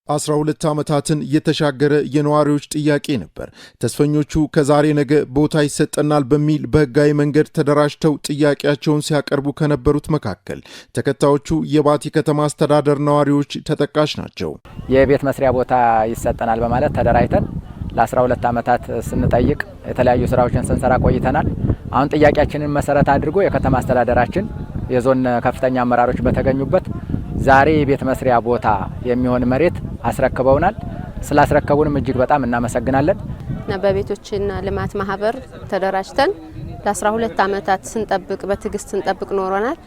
12 ዓመታትን የተሻገረ የነዋሪዎች ጥያቄ ነበር። ተስፈኞቹ ከዛሬ ነገ ቦታ ይሰጠናል በሚል በህጋዊ መንገድ ተደራጅተው ጥያቄያቸውን ሲያቀርቡ ከነበሩት መካከል ተከታዮቹ የባቲ ከተማ አስተዳደር ነዋሪዎች ተጠቃሽ ናቸው። የቤት መስሪያ ቦታ ይሰጠናል በማለት ተደራጅተን ለ12 ዓመታት ስንጠይቅ የተለያዩ ስራዎችን ስንሰራ ቆይተናል። አሁን ጥያቄያችንን መሰረት አድርጎ የከተማ አስተዳደራችን የዞን ከፍተኛ አመራሮች በተገኙበት ዛሬ የቤት መስሪያ ቦታ የሚሆን መሬት አስረክበውናል። ስላስረከቡንም እጅግ በጣም እናመሰግናለን። በቤቶችና ልማት ማህበር ተደራጅተን ለ12 ዓመታት ስንጠብቅ በትግስት ስንጠብቅ ኖረናል።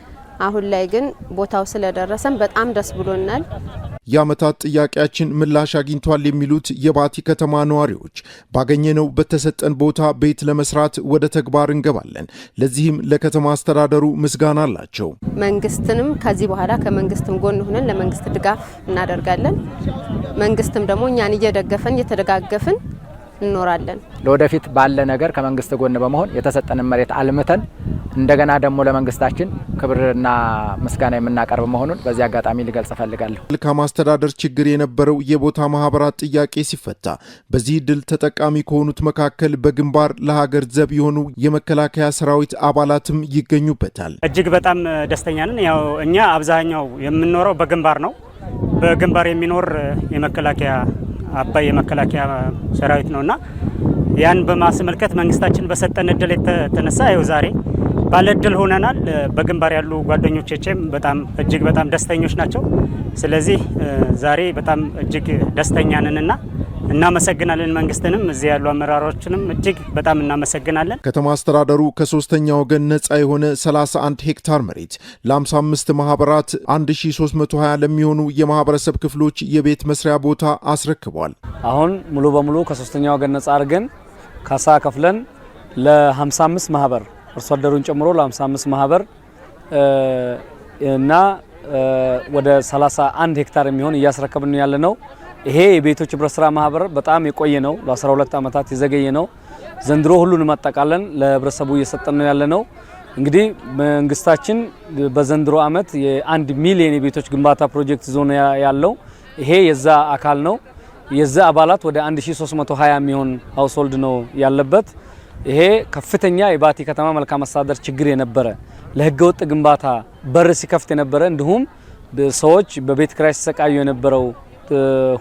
አሁን ላይ ግን ቦታው ስለደረሰን በጣም ደስ ብሎናል። የዓመታት ጥያቄያችን ምላሽ አግኝቷል የሚሉት የባቲ ከተማ ነዋሪዎች ባገኘነው በተሰጠን ቦታ ቤት ለመስራት ወደ ተግባር እንገባለን። ለዚህም ለከተማ አስተዳደሩ ምስጋና አላቸው። መንግስትንም ከዚህ በኋላ ከመንግስትም ጎን ሆነን ለመንግስት ድጋፍ እናደርጋለን። መንግስትም ደግሞ እኛን እየደገፈን እየተደጋገፍን እንኖራለን። ለወደፊት ባለ ነገር ከመንግስት ጎን በመሆን የተሰጠንን መሬት አልምተን እንደገና ደግሞ ለመንግስታችን ክብርና ምስጋና የምናቀርብ መሆኑን በዚህ አጋጣሚ ልገልጽ ፈልጋለሁ። መልካም አስተዳደር ችግር የነበረው የቦታ ማህበራት ጥያቄ ሲፈታ በዚህ ድል ተጠቃሚ ከሆኑት መካከል በግንባር ለሀገር ዘብ የሆኑ የመከላከያ ሰራዊት አባላትም ይገኙበታል። እጅግ በጣም ደስተኛ ነን። ያው እኛ አብዛኛው የምንኖረው በግንባር ነው። በግንባር የሚኖር የመከላከያ አባይ የመከላከያ ሰራዊት ነውና ያን በማስመልከት መንግስታችን በሰጠን እድል የተነሳ ይኸው ዛሬ ባለ እድል ሆነናል። በግንባር ያሉ ጓደኞቼም በጣም እጅግ በጣም ደስተኞች ናቸው። ስለዚህ ዛሬ በጣም እጅግ ደስተኛ ነንና እናመሰግናለን። መንግስትንም እዚህ ያሉ አመራሮችንም እጅግ በጣም እናመሰግናለን። ከተማ አስተዳደሩ ከሶስተኛ ወገን ነፃ የሆነ 31 ሄክታር መሬት ለ55 ማህበራት 1320 ለሚሆኑ የማህበረሰብ ክፍሎች የቤት መስሪያ ቦታ አስረክቧል። አሁን ሙሉ በሙሉ ከሶስተኛ ወገን ነፃ አድርገን ካሳ ከፍለን ለ55 ማህበር አርሶ አደሩን ጨምሮ ለ55 ማህበር እና ወደ 31 ሄክታር የሚሆን እያስረከብን ያለ ነው። ይሄ የቤቶች ህብረት ስራ ማህበር በጣም የቆየ ነው። ለ12 ዓመታት የዘገየ ነው። ዘንድሮ ሁሉንም አጠቃለን ለህብረተሰቡ እየሰጠን ነው ያለ ነው። እንግዲህ መንግስታችን በዘንድሮ ዓመት የ1 ሚሊዮን የቤቶች ግንባታ ፕሮጀክት ዞን ያለው ይሄ የዛ አካል ነው። የዛ አባላት ወደ 1320 የሚሆን ሃውስሆልድ ነው ያለበት። ይሄ ከፍተኛ የባቲ ከተማ መልካም አስተዳደር ችግር የነበረ ለህገወጥ ግንባታ በር ሲከፍት የነበረ እንዲሁም ሰዎች በቤት ኪራይ ሲሰቃዩ የነበረው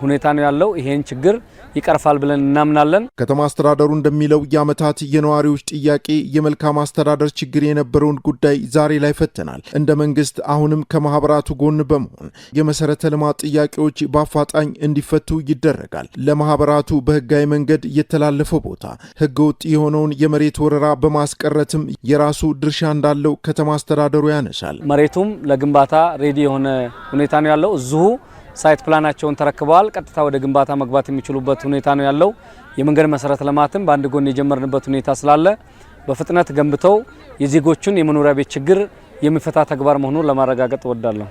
ሁኔታ ነው ያለው። ይሄን ችግር ይቀርፋል ብለን እናምናለን። ከተማ አስተዳደሩ እንደሚለው የዓመታት የነዋሪዎች ጥያቄ የመልካም አስተዳደር ችግር የነበረውን ጉዳይ ዛሬ ላይ ፈተናል። እንደ መንግስት አሁንም ከማህበራቱ ጎን በመሆን የመሰረተ ልማት ጥያቄዎች በአፋጣኝ እንዲፈቱ ይደረጋል። ለማህበራቱ በህጋዊ መንገድ የተላለፈው ቦታ ህገወጥ የሆነውን የመሬት ወረራ በማስቀረትም የራሱ ድርሻ እንዳለው ከተማ አስተዳደሩ ያነሳል። መሬቱም ለግንባታ ሬዲ የሆነ ሁኔታ ነው ያለው። እዚሁ ሳይት ፕላናቸውን ተረክበዋል። ቀጥታ ወደ ግንባታ መግባት የሚችሉበት ሁኔታ ነው ያለው። የመንገድ መሰረተ ልማትም በአንድ ጎን የጀመርንበት ሁኔታ ስላለ በፍጥነት ገንብተው የዜጎቹን የመኖሪያ ቤት ችግር የሚፈታ ተግባር መሆኑን ለማረጋገጥ እወዳለሁ።